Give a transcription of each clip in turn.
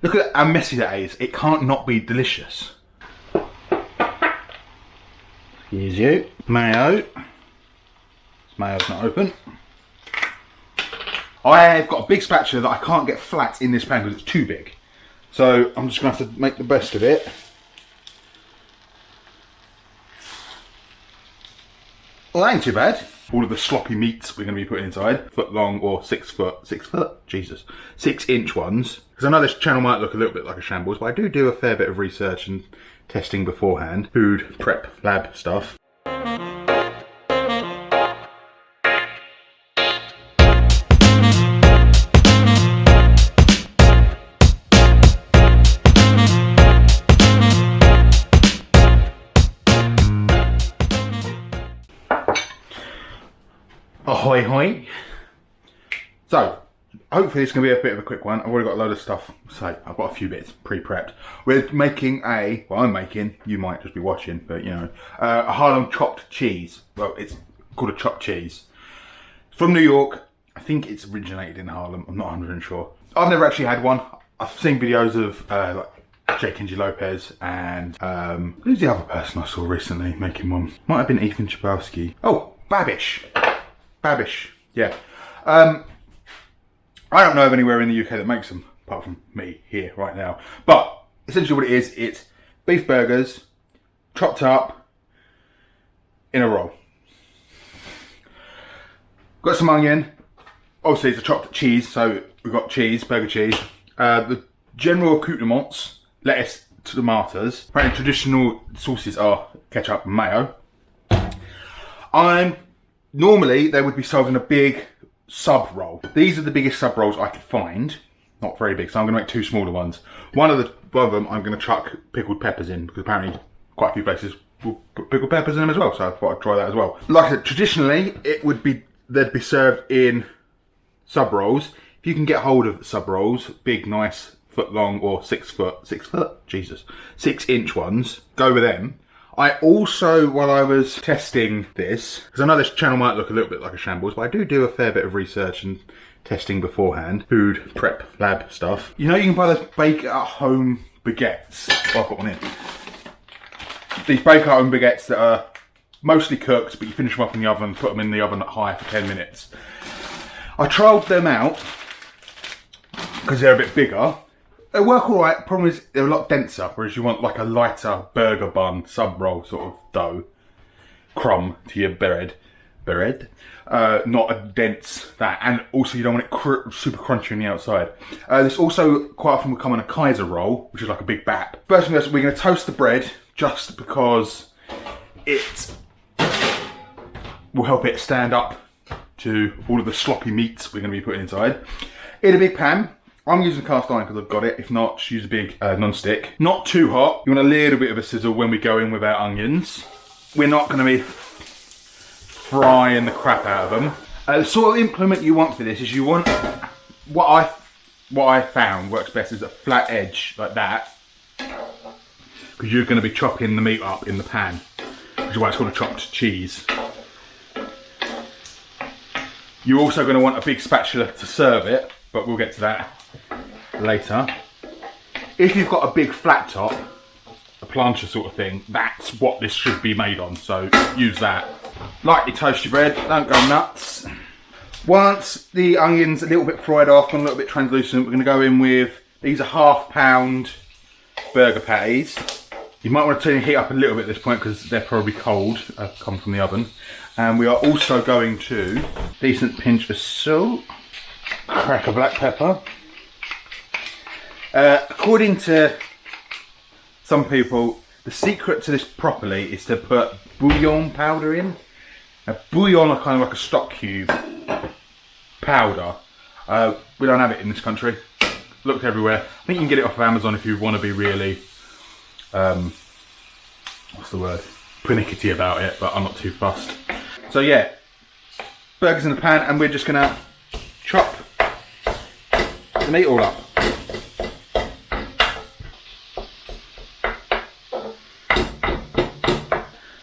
Look at how messy that is. It can't not be delicious. Here's you. Mayo. Mayo's not open. I've got a big spatula that I can't get flat in this pan because it's too big. So I'm just going to have to make the best of it. Well, that ain't too bad. All of the sloppy meats we're going to be putting inside. Foot long or 6 foot, Jesus. 6-inch ones. Because I know this channel might look a little bit like a shambles, but I do a fair bit of research and testing beforehand. Food prep lab stuff. Ahoy hoy. So, hopefully it's going to be a bit of a quick one. I've already got a load of stuff. So, I've got a few bits pre-prepped. We're making I'm making, you might just be watching, but you know, a Harlem chopped cheese. Well, it's called a chopped cheese. It's from New York. I think it's originated in Harlem. I'm not 100% sure. I've never actually had one. I've seen videos of like Jake and G. Lopez and who's the other person I saw recently making one? Might have been Ethan Chabowski. Oh, Babish, yeah. I don't know of anywhere in the UK that makes them, apart from me here right now. But essentially what it is, it's beef burgers, chopped up in a roll. Got some onion. Obviously it's a chopped cheese, so we've got cheese, burger cheese. The general accoutrements, lettuce, tomatoes. Apparently traditional sauces are ketchup and mayo. Normally, they would be sold in a big sub roll. These are the biggest sub rolls I could find. Not very big, so I'm going to make 2 smaller ones. One of them I'm going to chuck pickled peppers in, because apparently quite a few places will put pickled peppers in them as well, so I thought I'd try that as well. Like I said, traditionally, they'd be served in sub rolls. If you can get hold of sub rolls, big, nice, foot long or 6 foot, Jesus, 6-inch ones, go with them. I also, while I was testing this, because I know this channel might look a little bit like a shambles, but I do a fair bit of research and testing beforehand. Food prep lab stuff. You know, you can buy those bake at home baguettes. Oh, I've got one in. These bake at home baguettes that are mostly cooked, but you finish them up in the oven, put them in the oven at high for 10 minutes. I trialled them out because they're a bit bigger. They work alright. Problem is they're a lot denser, whereas you want like a lighter burger bun sub roll sort of dough crumb to your bread, not a dense that, and also you don't want it super crunchy on the outside. This also quite often will come in a Kaiser roll, which is like a big bap. First thing is we're going to toast the bread just because it will help it stand up to all of the sloppy meats we're going to be putting inside. In a big pan. I'm using cast iron because I've got it. If not, just use a big non-stick. Not too hot. You want a little bit of a sizzle when we go in with our onions. We're not going to be frying the crap out of them. The sort of implement you want for this is you want, what I found works best is a flat edge like that. Because you're going to be chopping the meat up in the pan. Which is why it's called a chopped cheese. You're also going to want a big spatula to serve it, but we'll get to that later. If you've got a big flat top, a plancha sort of thing, that's what this should be made on, so use that. Lightly toast your bread, don't go nuts. Once the onion's a little bit fried off and a little bit translucent, we're going to go in with, these are £1/2 burger patties. You might want to turn the heat up a little bit at this point because they're probably cold, come from the oven. And we are also going to, decent pinch of salt, crack of black pepper. According to some people, the secret to this properly is to put bouillon powder in. Now, bouillon are kind of like a stock cube powder. We don't have it in this country. Looked everywhere. I think you can get it off of Amazon if you want to be really, what's the word? Pernickety about it, but I'm not too fussed. So yeah, burgers in the pan, and we're just gonna chop the meat all up.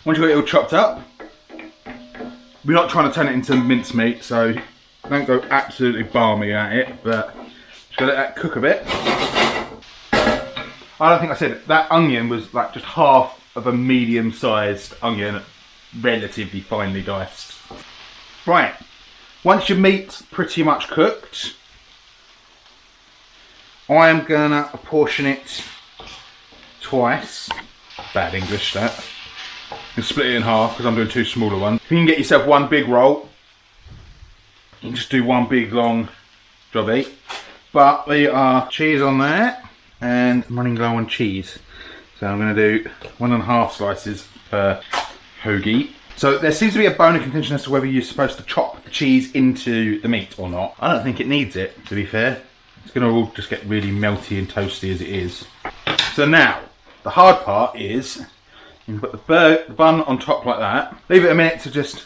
Once you've got it all chopped up, we're not trying to turn it into mincemeat, so don't go absolutely balmy at it, but just gotta let that cook a bit. I don't think I said it. That onion was like just half of a medium-sized onion, relatively finely diced. Right, once your meat's pretty much cooked, I am gonna portion it twice. Bad English, that. And split it in half because I'm doing 2 smaller ones. If you can get yourself one big roll, you can just do one big long jobby. But we are cheese on there, and I'm running low on cheese. So I'm going to do 1.5 slices per hoagie. So there seems to be a bone of contention as to whether you're supposed to chop the cheese into the meat or not. I don't think it needs it, to be fair. It's going to all just get really melty and toasty as it is. So now, the hard part is, you put the bun on top like that. Leave it a minute to just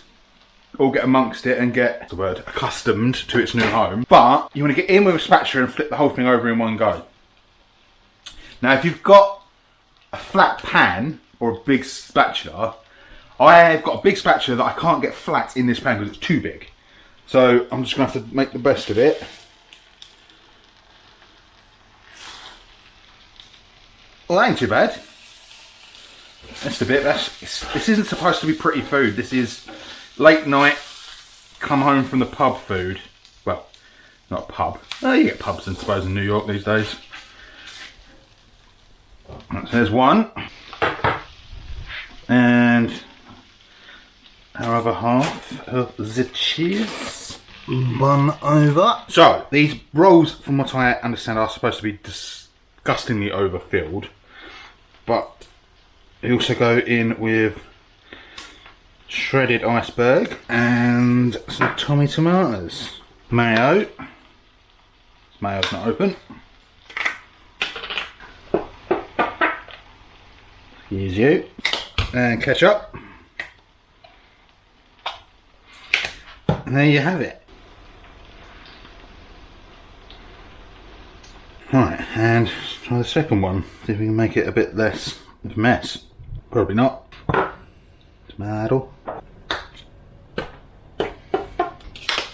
all get amongst it and get, what's the word, accustomed to its new home. But you want to get in with a spatula and flip the whole thing over in one go. Now if you've got a flat pan or a big spatula, I've got a big spatula that I can't get flat in this pan because it's too big. So I'm just going to have to make the best of it. Well, that ain't too bad. That's the bit. This isn't supposed to be pretty food. This is late night, come home from the pub food. Well, not a pub. Oh, you get pubs, I suppose, in New York these days. So there's one. And our other half of the cheese. Bun over. So, these rolls, from what I understand, are supposed to be disgustingly overfilled. But they also go in with shredded iceberg and some Tommy tomatoes. Mayo. Mayo's not open. Excuse you. And ketchup. And there you have it. Right, and try the second one. See if we can make it a bit less of a mess. Probably not. Tomato.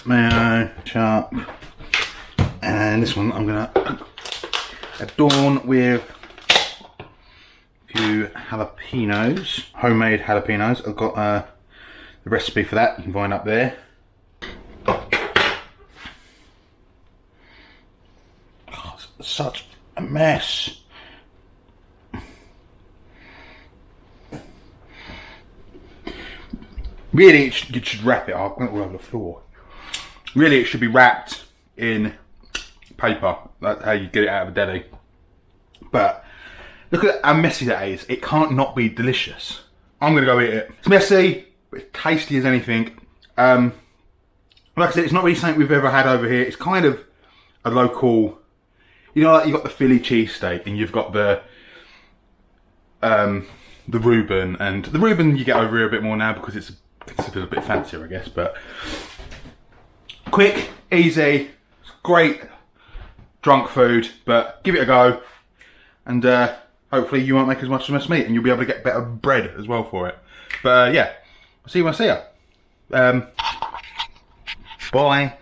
Mayo, sharp. And this one I'm going to adorn with a few jalapenos. Homemade jalapenos. I've got the recipe for that. You can find up there. Oh, it's such a mess. Really, you should wrap it up. All over the floor. Really, it should be wrapped in paper. That's how you get it out of a deli. But look at how messy that is. It can't not be delicious. I'm gonna go eat it. It's messy, but it's tasty as anything. Like I said, it's not really something we've ever had over here. It's kind of a local. You know, like you've got the Philly cheesesteak and you've got the Reuben, and the Reuben you get over here a bit more now because it's considered a bit fancier, I guess. But quick, easy, great drunk food. But give it a go, and hopefully you won't make as much as me, and you'll be able to get better bread as well for it. But yeah, I'll see you when I see you. Bye.